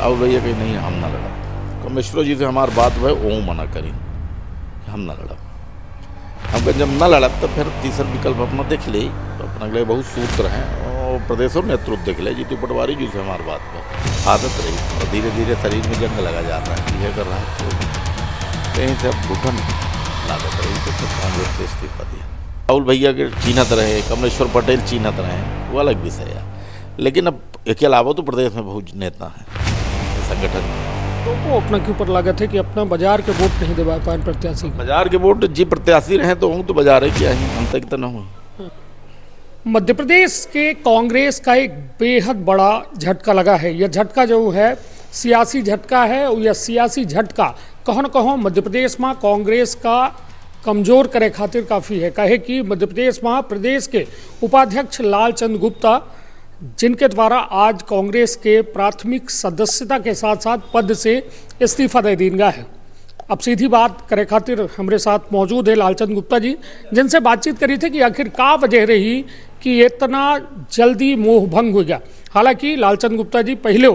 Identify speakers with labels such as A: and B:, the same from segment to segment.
A: राहुल भैया कहीं नहीं हम ना लड़ा, कमेश्वर जी से हमारी बात भाई वो मना करी हम ना लड़ा। हम कहें जब ना लड़ा तो फिर तीसरा विकल्प अपना देख ले, तो अपना अगले बहुत सूत्र हैं और प्रदेश और नेतृत्व देख ले। जीतू पटवारी जी से हमारी बात पर आदत रही और धीरे धीरे शरीर में जंग लगा जा रहा है, यह कर रहा है तो कहीं से अब घुटन लागत रही तो फिर कांग्रेस से इस्तीफा दिया। राहुल भैया के चीनत रहे, कमलेश्वर पटेल चीनत रहे, वो अलग विषय है। लेकिन अब इसके अलावा तो प्रदेश में बहुत नेता हैं संगठन में,
B: तो वो अपना के ऊपर लागत है कि अपना बाजार के वोट नहीं दबा पाए प्रत्याशी को।
A: बाजार के वोट जी प्रत्याशी रहे तो हूँ तो बाजार है क्या ही हम तक तो न हुए।
B: मध्य प्रदेश के कांग्रेस का एक बेहद बड़ा झटका लगा है। यह झटका जो है सियासी झटका है और यह सियासी झटका कहो न कहो मध्य प्रदेश में कांग्रेस का कमजोर करे खातिर काफ़ी है। कहे कि मध्य प्रदेश में प्रदेश के उपाध्यक्ष लालचंद गुप्ता, जिनके द्वारा आज कांग्रेस के प्राथमिक सदस्यता के साथ साथ पद से इस्तीफा दे दिया है। अब सीधी बात करे खातिर हमारे साथ मौजूद है लालचंद गुप्ता जी, जिनसे बातचीत करी थी कि आखिर का वजह रही कि इतना जल्दी मोह भंग हो गया। हालांकि लालचंद गुप्ता जी पहले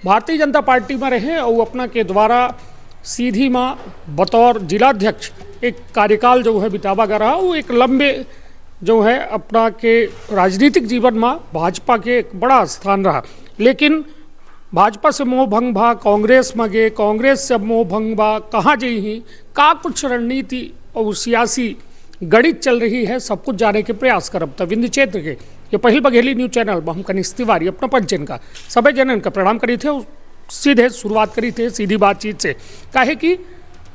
B: भारतीय जनता पार्टी में रहे और अपना के द्वारा सीधी में बतौर जिलाध्यक्ष एक कार्यकाल जो है बितावा का रहा। वो एक लंबे जो है अपना के राजनीतिक जीवन में भाजपा के एक बड़ा स्थान रहा। लेकिन भाजपा से मोह भंग भा, कांग्रेस में गए, कांग्रेस से मोह भंग भा, कहाँ जी ही का कुछ रणनीति और सियासी गणित चल रही है, सब कुछ जाने के प्रयास करब। तब विंध्य क्षेत्र के ये पहल बघेली न्यूज चैनल में हम कनिष्ठ तिवारी अपना पंचन का सभी जनन का प्रणाम करी थे। सीधे शुरुआत करी थे सीधी बातचीत से, काहे कि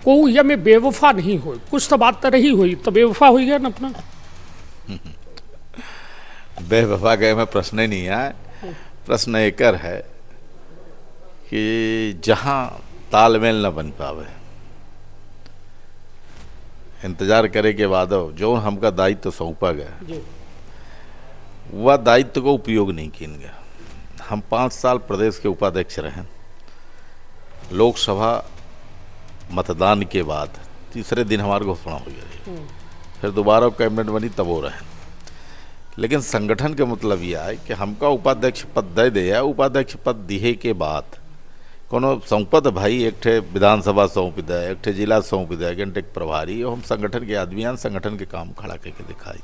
B: कोई यह में बेवफा नहीं हो, कुछ तो बात तो रही हुई तो बेवफा हुई गया ना अपना।
A: बेवफा गए में प्रश्न ही नहीं है। प्रश्न एक है कि जहाँ तालमेल न बन पावे, इंतजार करे के बाद जो हमका दायित्व सौंपा गया वह दायित्व को उपयोग नहीं किन गया। हम 5 साल प्रदेश के उपाध्यक्ष रहे। लोकसभा मतदान के बाद तीसरे दिन हमारी घोषणा हो गई, फिर दोबारा कैबिनेट बनी तब हो रहे। लेकिन संगठन के मतलब यह है कि हमका उपाध्यक्ष पद दे दिया, उपाध्यक्ष पद दिए के बाद कोनो सौंपत भाई एक ठे विधानसभा सौंप दे, एक ठे जिला सौंप दे, एक प्रभारी, और हम संगठन के आदमी संगठन के काम खड़ा करके दिखाई।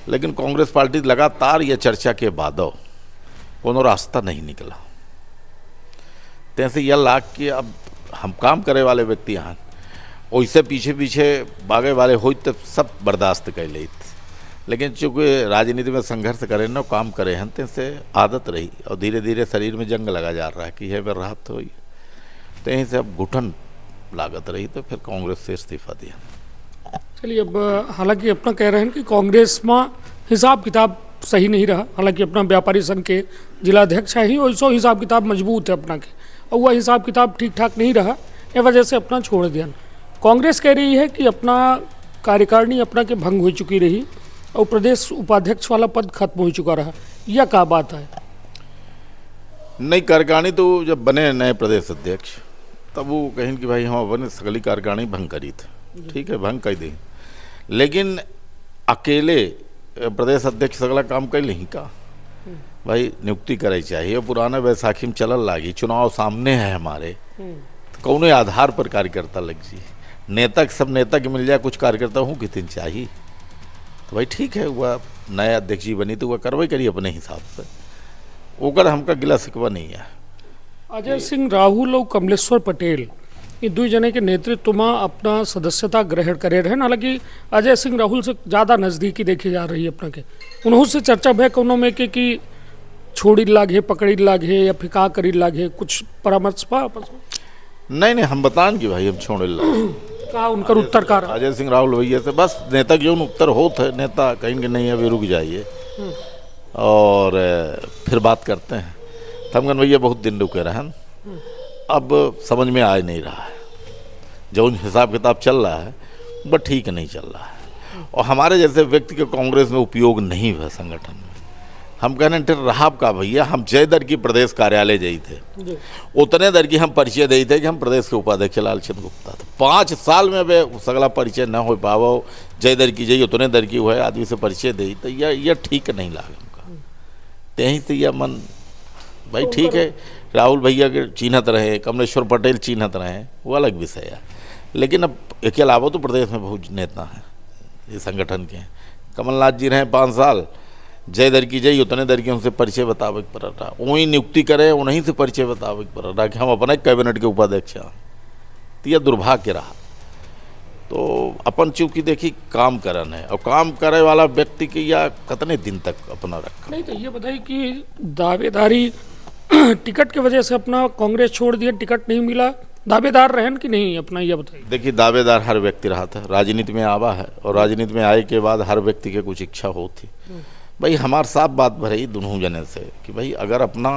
A: लेकिन कांग्रेस पार्टी लगातार यह चर्चा के बाद कोनो रास्ता नहीं निकला। तैसे यह लाग कि अब हम काम करे वाले व्यक्ति हैं, वैसे पीछे पीछे भागे वाले हो तो सब बर्दाश्त कर ले। लेकिन चूँकि राजनीति में संघर्ष करे न काम करे हैं, तैसे आदत रही और धीरे धीरे शरीर में जंग लगा जा रहा है कि यह में राहत हुई, तो यहीं से अब घुटन लागत रही तो फिर कांग्रेस से इस्तीफा दिया।
B: चलिए, अब हालांकि अपना कह रहे हैं कि कांग्रेस में हिसाब किताब सही नहीं रहा। हालांकि अपना व्यापारी संघ के जिलाध्यक्ष है ही, वैसो हिसाब किताब मजबूत है अपना के, और वह हिसाब किताब ठीक ठाक नहीं रहा, इस वजह से अपना छोड़ दिया। कांग्रेस कह रही है कि अपना कार्यकारिणी अपना के भंग हो चुकी रही और प्रदेश उपाध्यक्ष वाला पद खत्म हो चुका रहा। यह क्या बात है?
A: नई कार्यकारिणी तो जब बने नए प्रदेश अध्यक्ष तब वो कहें कि भाई हम अपने सगली कार्यकारिणी भंग करी थे, ठीक है भंग कर दी, लेकिन अकेले प्रदेश अध्यक्ष सगला काम कर ली का भाई नियुक्ति करे चाहिए। पुराना बैसाखी में चलल लागी, चुनाव सामने है हमारे, तो कौन आधार पर कार्यकर्ता लग जी, नेता सब नेता के मिल जाए, कुछ कार्यकर्ता हूँ कितने चाहिए। तो भाई ठीक है, वह नया अध्यक्ष जी बनी तो वह कार्रवाई करिए अपने हिसाब से, ओकर हमका गिला शिकवा नहीं है।
B: अजय सिंह राहुल और कमलेश्वर पटेल ये दो जने के नेतृत्व में अपना सदस्यता ग्रहण करे रहे। हालांकि अजय सिंह राहुल से ज़्यादा नज़दीकी देखी जा रही है अपना के, उन्होंने से चर्चा भय कोनो में कि छोड़ी लागे, पकड़ी लागे या फिका करी लागे, कुछ परामर्श पा आपस में?
A: नहीं, हम बताएं कि भाई हम छोड़े
B: का उनका उत्तर का
A: अजय सिंह राहुल भैया से बस नेता के जो उत्तर होते है, नेता कहीं कि नहीं अभी रुक जाइए और फिर बात करते हैं। थमगन भैया बहुत दिन रुके रहे, अब समझ में आ नहीं रहा है, जो हिसाब किताब चल रहा है वह ठीक नहीं चल रहा है, और हमारे जैसे व्यक्ति के कांग्रेस में उपयोग नहीं हुआ संगठन में। हम कहने रहा का भैया, हम जय दर की प्रदेश कार्यालय जाई थे, उतने दर की हम परिचय दे थे कि हम प्रदेश के उपाध्यक्ष लालचंद गुप्ता थे। 5 साल में वे सगला परिचय न हो पावो, जय दर की जाइए उतने दर की हुए आदमी से परिचय दे, तो यह ठीक नहीं लगा हमका। यहीं से यह मन भाई ठीक है, राहुल भैया के चिन्हत रहे, कमलेश्वर पटेल चिन्हत रहे, वो अलग विषय है। लेकिन अब इसके अलावा तो प्रदेश में बहुत नेता हैं ये संगठन के। कमलनाथ जी रहे 5 साल, जय दर की जय, उतने दर की उनसे परिचय बतावे के पड़ रहा, वही नियुक्ति करे उन्हीं से परिचय बतावे के पड़ रहा कि हम अपने कैबिनेट के उपाध्यक्ष हैं। तो यह दुर्भाग्य रहा। तो अपन चूंकि देखी काम करन है, और काम करे वाला व्यक्ति के या कितने दिन तक अपना रखा।
B: नहीं तो ये बताइए कि दावेदारी टिकट की वजह से अपना कांग्रेस छोड़ दिया, टिकट नहीं मिला, दावेदार रहन कि नहीं अपना, ये बताइए।
A: देखिए, दावेदार हर व्यक्ति रहा था, राजनीति में आवा है, और राजनीति में आए के बाद हर व्यक्ति के कुछ इच्छा होती। भाई हमार साफ बात भरई दोनों जने से कि भाई अगर अपना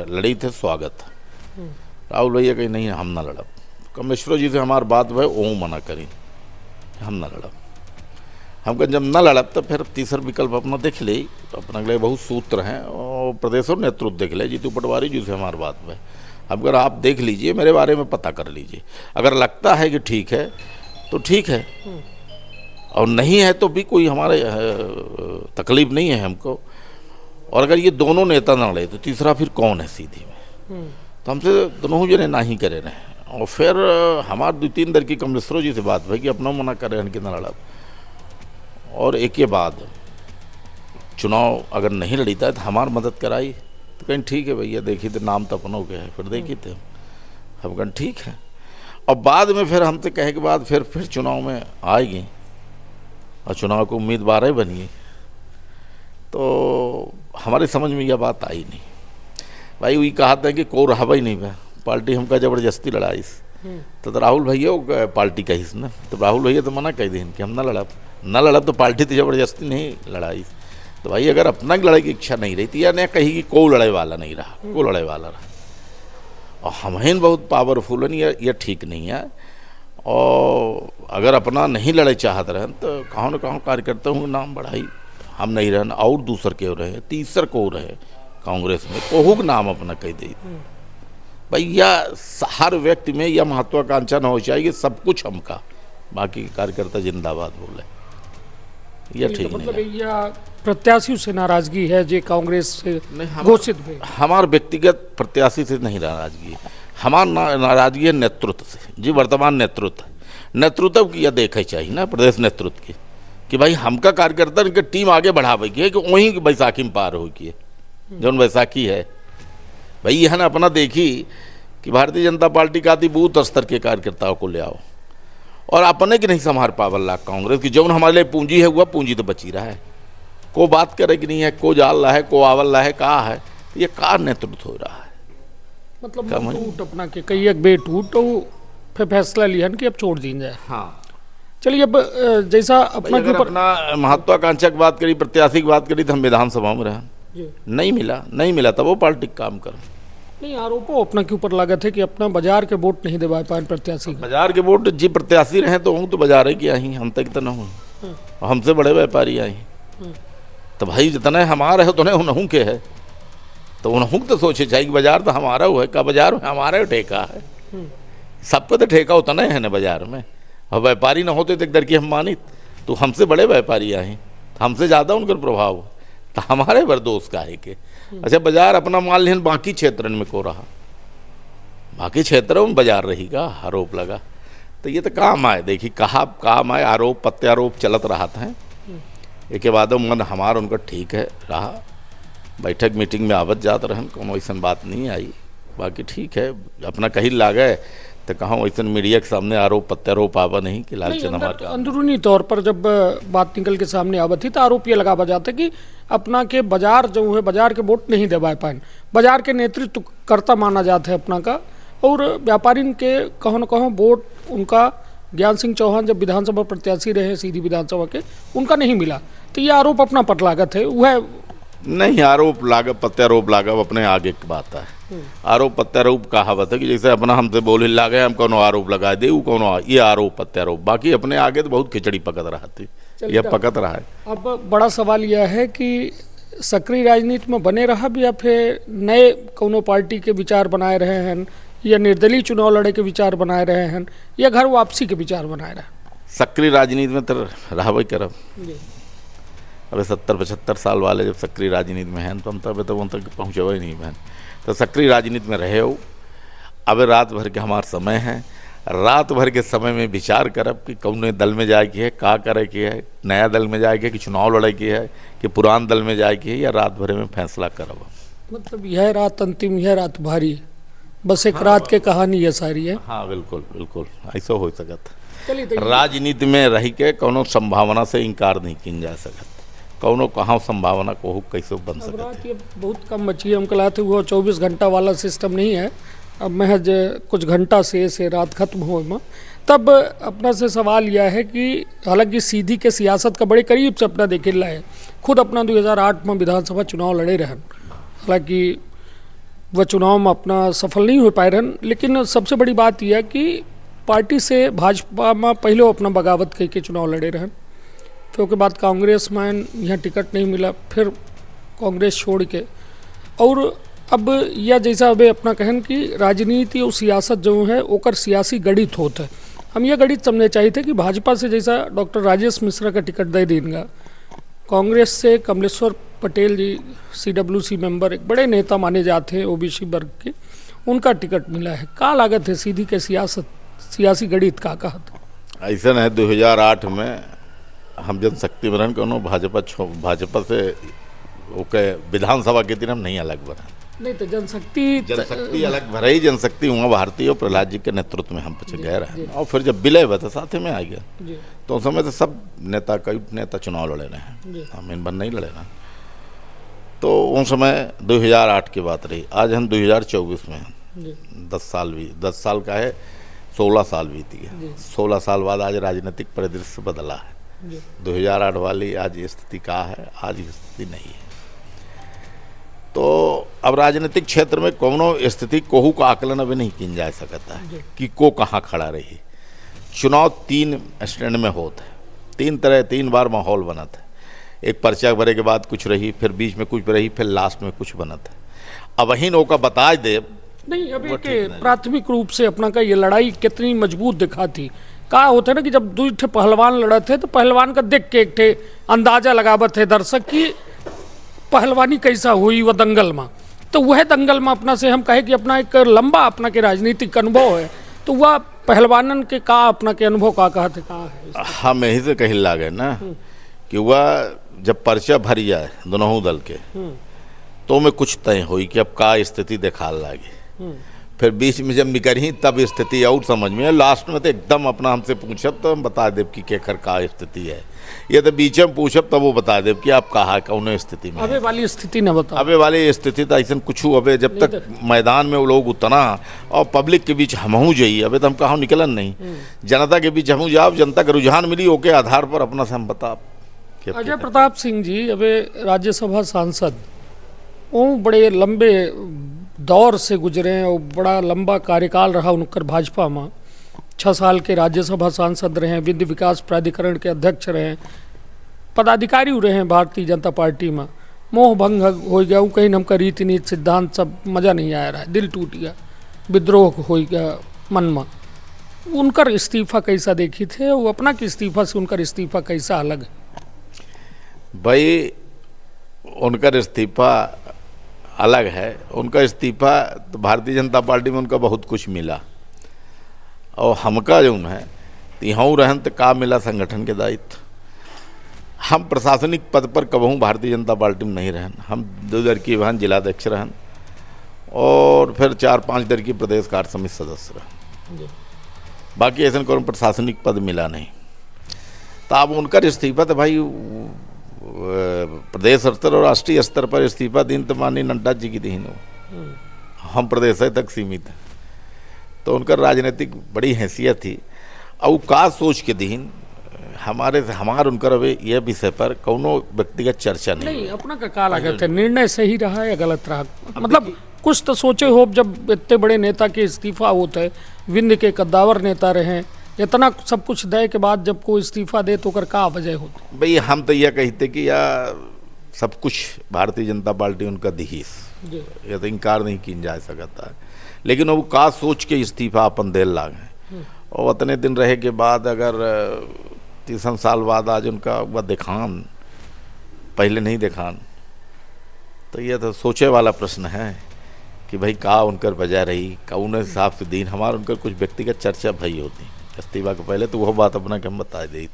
A: लड़ी थे स्वागत, राहुल भैया कहीं नहीं हम ना लड़ब, कमलेश्वर जी से हमार बात भाई वो मना करी हम ना लड़ब, हमको जब न लड़ब तो फिर तीसरा विकल्प अपना देख ले, तो अपना अगले बहुत सूत्र हैं और प्रदेश और नेतृत्व देख ले, जीतू पटवारी जी से हमारी बात में, अगर आप देख लीजिए मेरे बारे में पता कर लीजिए, अगर लगता है कि ठीक है तो ठीक है, और नहीं है तो भी कोई हमारे तकलीफ नहीं है हमको। और अगर ये दोनों नेता ना लड़े तो तीसरा फिर कौन है सीधी में, तो हमसे दोनों जने ना ही करे रहे। और फिर हमारे 2-3 दर की कमलेश्वर जी से बात भाई कि अपना मना करे कि ना लड़ा, और एक के बाद चुनाव अगर नहीं लड़ीता है तो हमारी मदद कराई, तो कहीं ठीक है भैया, देखिए तो नाम तो अपनों के है, फिर देखिए थे हम कहीं ठीक है। और बाद में फिर हमसे कहे के बाद फिर चुनाव में आएगी, और चुनाव को उम्मीदवार बनिए, तो हमारी समझ में यह बात आई नहीं। भाई वही कहा था कि को रहा ही नहीं, पार्टी हमका ज़बरदस्ती लड़ाई, तो राहुल भैया पार्टी का हिस्सा ना, तो राहुल भैया तो मना कह दें कि हम ना लड़ब तो पार्टी तो ज़बरदस्ती नहीं लड़ाई। तो भाई अगर अपना लड़ाई की इच्छा नहीं रही थी, या नहीं कहीं कि को लड़ाई वाला नहीं रहा, को लड़ाई वाला रहा, और हम बहुत पावरफुल है, यह ठीक नहीं है। और अगर अपना नहीं लड़ाई चाहते रहे तो कहाँ न कहाँ कार्यकर्ता हूँ नाम बढ़ाई, हम नहीं रहना और दूसर के रहे, तीसर को रहे कांग्रेस में, कोहू नाम अपना कह दी। भाई यह हर व्यक्ति में यह महत्वाकांक्षा न हो चाहिए सब कुछ हमका, बाकी कार्यकर्ता जिंदाबाद बोले, यह ठीक नहीं है।
B: या प्रत्याशियों से नाराजगी है जो कांग्रेस से घोषित हुए?
A: हमार व्यक्तिगत प्रत्याशी से नहीं नाराजगी है, हमार नाराजगी है नेतृत्व से जी, वर्तमान नेतृत्व की यह देखे चाहिए ना प्रदेश नेतृत्व की, कि भाई हमका कार्यकर्ता इनके टीम आगे बढ़ावे की है कि वहीं बैसाखी में पार हो की है, जौन बैसाखी है भाई यह ना अपना देखी कि भारतीय जनता पार्टी का आदि बूथ स्तर के कार्यकर्ताओं को ले आओ, और अपने की नहीं संभार पावल कांग्रेस की, जौन हमारे लिए पूंजी है वह पूंजी तो बची रहा है, को बात करे कि नहीं है, को जाल रहा है, को आवल रहा है, कहा है, तो ये का नेतृत्व हो रहा है।
B: मतलब टूट अपना के कई एक बे टूट तो फिर फैसला लिया कि अब छोड़ दी जाए।
A: हाँ
B: चलिए, अब जैसा अपना
A: अगर अपना महत्वाकांक्षा की बात करी, प्रत्याशी की बात करी, तो हम विधानसभा में रहे, नहीं मिला तब वो पार्टी काम कर।
B: नहीं, आरोपों अपना के ऊपर लागत है कि अपना बाजार के वोट नहीं दे पाए प्रत्याशी,
A: बाजार के वोट जी प्रत्याशी रहे तो हूँ तो बाजार की आई, हम तक तो न हूँ, हमसे बड़े व्यापारी आई, तो भाई जितने हमारे है उतने उन्हों के है, तो उन्हों तो सोचे चाहिए कि बाजार तो हमारा हुआ है, का बाजार में हमारा ठेका है, सबको तो ठेका उतना है ना बाजार में, और व्यापारी ना होते तो एक दर की हम मानित, तो हमसे बड़े व्यापारी आए, हमसे ज़्यादा उनका प्रभाव, तो हमारे बरदोस्त का है कि अच्छा बाजार अपना माल लेन बाकी क्षेत्र में को रहा, बाकी क्षेत्रों में बाजार रहेगा, आरोप लगा, तो ये तो काम आए, देखिए कहा काम आए, आरोप प्रत्यारोप चलत रहा था, एक के बाद मन हमारा उनका ठीक है रहा, बैठक मीटिंग में आवत जात रहन, कोनो ऐसा बात नहीं आई, बाकी ठीक है, अपना कहीं लागे तो कहाँ वैसे मीडिया के सामने आरोप प्रत्यारोप आवा नहीं कि लालचंद हमारे
B: अंदरूनी तौर पर जब बात निकल के सामने आवत थी तो आरोप ये लगावा जाता कि अपना के बाजार जो है बाजार के वोट नहीं दे पाए, बाजार के नेतृत्व करता माना जाता है अपना का, और व्यापारी के कहो न कहो वोट उनका ज्ञान सिंह चौहान जब विधानसभा प्रत्याशी रहे सीधी विधानसभा के, उनका नहीं मिला, तो ये आरोप अपना पर लागत है वह
A: नहीं, आरोप लागत प्रत्यारोप लागत अपने आगे की बात है, आरोप प्रत्यारोप कहावत है कि जैसे अपना हमसे बोले लागे हम कोनो आरोप लगा दे, कोनो ये आरोप प्रत्यारोप, बाकी अपने आगे तो बहुत खिचड़ी पकत रहा थी, यह पकत रहा है।
B: अब बड़ा सवाल यह है कि सक्रिय राजनीति में बने रहा भी या फिर नए कोनो पार्टी के विचार बनाए रहे हैं, या निर्दलीय चुनाव लड़े के विचार बनाए रहे हैं, या घर वापसी के विचार बनाए रहे?
A: सक्रिय राजनीति में तो रहबे करब, अबे 70-75 साल वाले जब सक्रिय राजनीति में हैं तो हम तो अभी तक उन तक पहुँचे ही नहीं बहन। तो सक्रिय राजनीति में रहे हो, अब रात भर के हमार समय है, रात भर के समय में विचार करब कि कौन दल में जाए की है, का करे की है, नया दल में जाए के कि चुनाव लड़े की है कि पुरान दल में जाए की है, या रात भर में फैसला करब।
B: मतलब यह रात अंतिम, यह रात भारी है, बस एक रात के कहानी ये सारी है।
A: हाँ बिल्कुल बिल्कुल ऐसा हो सकत।
B: चलिए तो
A: राजनीति में रह के कोनो संभावना से इनकार नहीं किन जा सकत, कौनो कहाँ संभावना को कैसे बन
B: अब रात
A: सकत।
B: ये बहुत कम बची है, हम कहलाते वो 24 घंटा वाला सिस्टम नहीं है, अब महज कुछ घंटा से रात खत्म हो में। तब अपना से सवाल यह है कि हालांकि सीधी के सियासत का बड़े करीब से अपना देखे ला है, खुद अपना 2008 में विधानसभा चुनाव लड़े रहन, हालांकि वह चुनाव में अपना सफल नहीं हो पाए रहन, लेकिन सबसे बड़ी बात यह है कि पार्टी से भाजपा में पहले अपना बगावत कह के चुनाव लड़े रहन, फिर उसके बाद कांग्रेस में यहाँ टिकट नहीं मिला, फिर कांग्रेस छोड़ के, और अब यह जैसा अबे अपना कहन कि राजनीति और सियासत जो है ओकर सियासी गणित होता है। हम यह गणित समझने चाहिए थे कि भाजपा से जैसा डॉक्टर राजेश मिश्रा का टिकट दे देंगे, कांग्रेस से कमलेश्वर पटेल जी CWC मेंबर, एक बड़े नेता माने जाते हैं OBC वर्ग के, उनका टिकट मिला है। का लागत है सीधी के सियासी गणित का कहा था?
A: ऐसा है 2008 में हम जनशक्ति में रहन कोनो भाजपा से ओके विधानसभा के दिन हम नहीं अलग बना,
B: नहीं तो जनशक्ति
A: अलग भरा ही, जनशक्ति हुआ भारतीय और प्रहलाद जी के नेतृत्व में हम पीछे गए रहे, और फिर जब विलय हुआ था साथ में आ गया, तो उस समय तो सब नेता कई नेता चुनाव लड़े रहे हैं, हम इन बन नहीं लड़े ना। तो उस समय 2008 की बात रही, आज हम 2024 में हैं, 10 साल का है, 16 साल बीती है, 16 साल बाद आज राजनीतिक परिदृश्य बदला है। 2008 वाली आज स्थिति का है, आज स्थिति नहीं है। तो अब राजनीतिक क्षेत्र में कोनो स्थिति कोहू का आकलन अभी नहीं किया जा सकता है कि को कहाँ खड़ा रही। चुनाव 3 स्टैंड में होता है, 3 बार माहौल बना था, एक पर्चा भरे के बाद कुछ रही, फिर बीच में कुछ रही, फिर लास्ट में कुछ बना था। अब वही नौका बता दे
B: नहीं, अभी के प्राथमिक रूप से अपना का ये लड़ाई कितनी मजबूत दिखाती। का होता है ना कि जब 2 ठे पहलवान लड़ा थे तो पहलवान का देख के एक ठे अंदाजा लगावत है दर्शक की पहलवानी कैसा हुई वह दंगल में। तो वह दंगल में अपना से हम कहे कि अपना एक लंबा अपना के राजनीतिक अनुभव है, तो वह पहलवानन के का अपना के अनुभव का कहा थे का है।
A: हम यही से कही लागे ना कि वह जब पर्चा भर जाए दोनों दल के तो में कुछ तय हुई कि अब का स्थिति देखा लागे, फिर बीच में जब निकली तब स्थिति और समझ में, लास्ट में तो एकदम अपना हमसे पूछब तो हम बता देव कि केखर का स्थिति है, ये तो बीच में पूछब तब वो बता देव कि आप कहा कौन स्थिति में।
B: अबे वाली स्थिति न बता,
A: अबे वाली स्थिति तो ऐसा कुछ अबे जब तक मैदान में वो लोग उतना और पब्लिक के बीच हमहू जाइए, अबे तो हम कहाँ निकलन नहीं, जनता के बीच हमहू जाओ, जनता का रुझान मिली ओके आधार पर अपना से हम बता।
B: अजय प्रताप सिंह जी अबे राज्यसभा सांसद, वो बड़े लंबे दौर से गुजरे हैं और बड़ा लंबा कार्यकाल रहा उनकर भाजपा में, 6 साल के राज्यसभा सांसद रहे, विधि विकास प्राधिकरण के अध्यक्ष रहे, पदाधिकारी रहे हैं भारतीय जनता पार्टी में। मोह भंग हो गया, वो कहीं हमका रीति नीति सिद्धांत सब मज़ा नहीं आ रहा है, दिल टूट गया, विद्रोह हो गया मन में। उनकर इस्तीफा कैसा देखी थे, वो अपना के इस्तीफा से उनका इस्तीफा कैसा अलग है?
A: भाई उनका इस्तीफा अलग है, उनका इस्तीफा तो भारतीय जनता पार्टी में उनका बहुत कुछ मिला, और हमका जो है यहाँ रहन तो का मिला संगठन के दायित्व। हम प्रशासनिक पद पर कबहूँ भारतीय जनता पार्टी में नहीं रहन, हम 2 दर की वहाँ जिलाध्यक्ष रहन और फिर 4-5 दर की प्रदेश कार्य समिति सदस्य रहन, बाकी ऐसा कोई प्रशासनिक पद मिला नहीं। तो अब उनका इस्तीफा तो भाई प्रदेश स्तर और राष्ट्रीय स्तर पर इस्तीफा दिन तो माननीय नड्डा जी की दीन हो, हम प्रदेश तक सीमित हैं, तो उनका राजनीतिक बड़ी हैसियत थी। और का सोच के दीन हमार उनकर अभी यह विषय पर कोनो व्यक्तिगत चर्चा नहीं
B: अपना का काल लागत है, निर्णय सही रहा या गलत रहा, मतलब कुछ तो सोचे हो जब इतने बड़े नेता के इस्तीफा होता है, विंध्य के कद्दावर नेता रहे, इतना सब कुछ दे के बाद जब कोई इस्तीफा दे तो कर का वजह होती?
A: भाई हम तो यह कहते कि या सब कुछ भारतीय जनता पार्टी उनका दिहीस, यह तो इनकार नहीं किया जा सकता है, लेकिन वो का सोच के इस्तीफा अपन देर लागे, और उतने दिन रहे के बाद अगर 3 साल बाद आज उनका वह देखान पहले नहीं देखान। तो यह तो सोचे वाला प्रश्न है कि भाई का उनकर वजह रही, कौन हिसाब से दीन हमार उनकर कुछ व्यक्तिगत चर्चा भई होती इस्तीफा के पहले, तो वह बात अपना के हम बता दी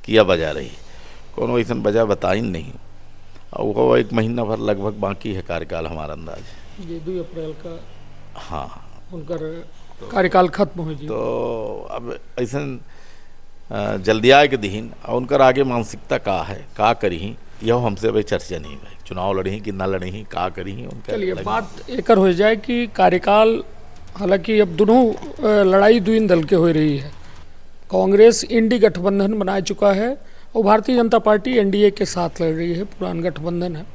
A: कि यह वजह रही, कोनो ऐसा वजह बताई नहीं। और वो 1 महीना भर लगभग बाकी है कार्यकाल हमारा अंदाज।
B: ये 2 अप्रैल का
A: हाँ
B: उनकर कार्यकाल खत्म हो जी।
A: तो अब ऐसा जल्दी आए के दीन और उनकर आगे मानसिकता का है, का करी यह हमसे भाई चर्चा नहीं भाई, चुनाव लड़ी कि ना लड़ी, का करी उनका।
B: चलिए बात एकर हो जाए कि कार्यकाल, हालांकि अब दोनों लड़ाई 2 दल के हो रही है। कांग्रेस इंडी गठबंधन बना चुका है और भारतीय जनता पार्टी एनडीए के साथ लड़ रही है, पुरान गठबंधन है।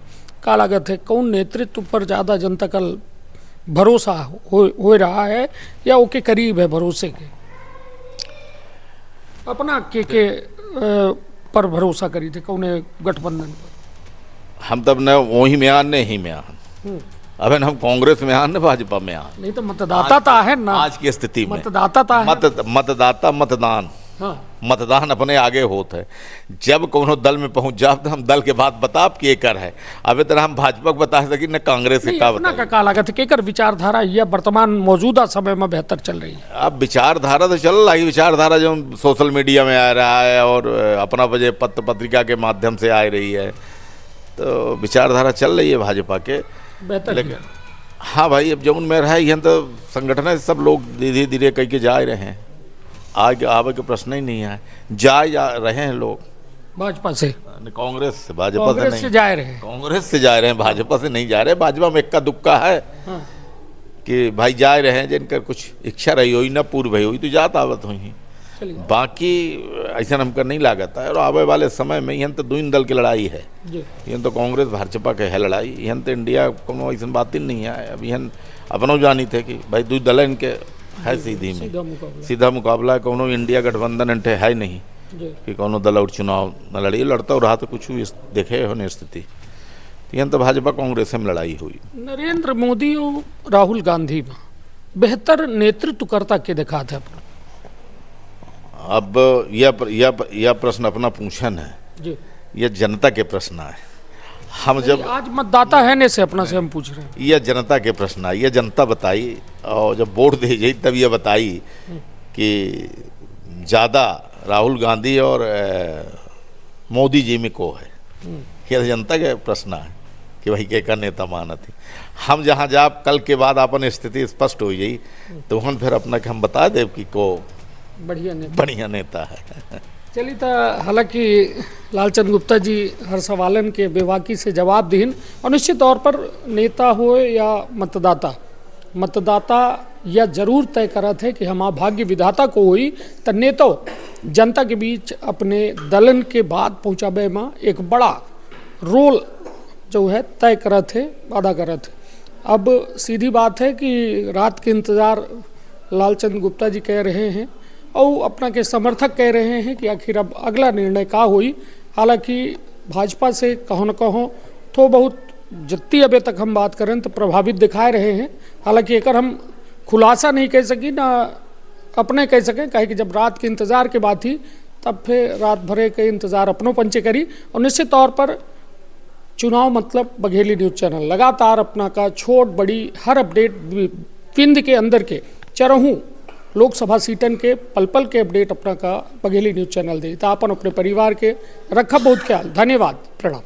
B: का लागत है कौन नेतृत्व पर ज़्यादा जनता का भरोसा हो रहा है या ओके करीब है भरोसे के? अपना के पर भरोसा करी थे कौन गठबंधन पर?
A: हम तब न वही में आन नहीं में आन, अब हम कांग्रेस में आन न भाजपा में आन।
B: नहीं तो मतदाता तो है ना
A: आज की स्थिति में
B: मतदाता तो है।
A: मतदाता मतदान,
B: हाँ।
A: मतदान अपने आगे होता है। जब कोनो दल में पहुंच जाओ तो हम दल के बाद बताब कि कर है, अब तरह हम भाजपा को बता सकी न कांग्रेस से का बता।
B: का लागत है केकर विचारधारा यह वर्तमान मौजूदा समय में बेहतर चल रही है?
A: अब विचारधारा तो चल रही, विचारधारा जो सोशल मीडिया में आ रहा है और अपना वजह पत्र पत्रिका के माध्यम से आ रही है, तो विचारधारा चल रही है भाजपा के
B: बेहतर।
A: लेकिन हाँ भाई, अब जमुन में रहे तो संगठन सब लोग धीरे धीरे कह के जा रहे हैं, आगे आवे के प्रश्न ही नहीं है। जा रहे हैं लोग
B: भाजपा से,
A: कांग्रेस से, भाजपा से नहीं
B: जा रहे हैं।
A: कांग्रेस से जा रहे हैं, भाजपा से नहीं जा रहे। भाजपा में इक्का दुक्का है
B: हाँ।
A: कि भाई जा रहे हैं जिनकर कुछ इच्छा रही हुई ना पूर्व हुई तो जात आवत हुई, बाकी ऐसा हमको नहीं लागत है। और आवे वाले समय में यहाँ तो 2 दल की लड़ाई है, यहाँ तो कांग्रेस भाजपा के है लड़ाई, यहाँ तो इंडिया को ऐसा बात ही नहीं है। अब यहाँ अपनों जानी थे कि भाई 2 दल इनके है सीधी में सीधा मुकाबला, कोनो इंडिया गठबंधन अंटे है नहीं कि कोनो दल और चुनाव न लड़ी, लड़ता रहा तो कुछ भी देखे हो नहीं स्थिति। यहाँ तो भाजपा कांग्रेस में लड़ाई हुई।
B: नरेंद्र मोदी और राहुल गांधी में बेहतर नेतृत्वकर्ता के देखा था?
A: अब यह प्रश्न अपना पूछन है
B: जी,
A: यह जनता के प्रश्न है। हम जब
B: आज मतदाता है ने से अपना से हम पूछ रहे हैं,
A: यह जनता के प्रश्न है, यह जनता बताई और जब वोट दे जाई तब यह बताई कि ज़्यादा राहुल गांधी और मोदी जी में को है। यह जनता के प्रश्न है कि भाई के का नेता माना थी। हम जहाँ जाब कल के बाद अपन स्थिति स्पष्ट हो जाई तो हम फिर अपना के हम बता देव कि को बढ़िया नेता है।
B: चलिए तो हालांकि लालचंद गुप्ता जी हर सवालन के बेबाकी से जवाब दीन, और निश्चित तौर पर नेता हो या मतदाता यह जरूर तय करा थे कि हम भाग्य विधाता को हुई तो नेता जनता के बीच अपने दलन के बाद पहुँचावे में एक बड़ा रोल जो है तय करा थे, अदा करा थे। अब सीधी बात है कि रात के इंतज़ार लालचंद गुप्ता जी कर रहे हैं और अपना के समर्थक कह रहे हैं कि आखिर अब अगला निर्णय का हुई। हालांकि भाजपा से कहो न कहो तो बहुत जितनी अभी तक हम बात करें तो प्रभावित दिखाए रहे हैं। हालांकि एक हम खुलासा नहीं कह सकी ना अपने कह सकें, कहे कि जब रात के इंतज़ार के बाद थी तब फिर रात भरे के इंतज़ार अपनों पंचे करी। और निश्चित तौर पर चुनाव मतलब बघेली न्यूज़ चैनल लगातार अपना का छोट बड़ी हर अपडेट पिंड के अंदर के चरहूँ लोकसभा सीटन के पल पल के अपडेट अपना का बघेली न्यूज़ चैनल दे। तो अपन अपने परिवार के रखा बहुत ख्याल। धन्यवाद, प्रणाम।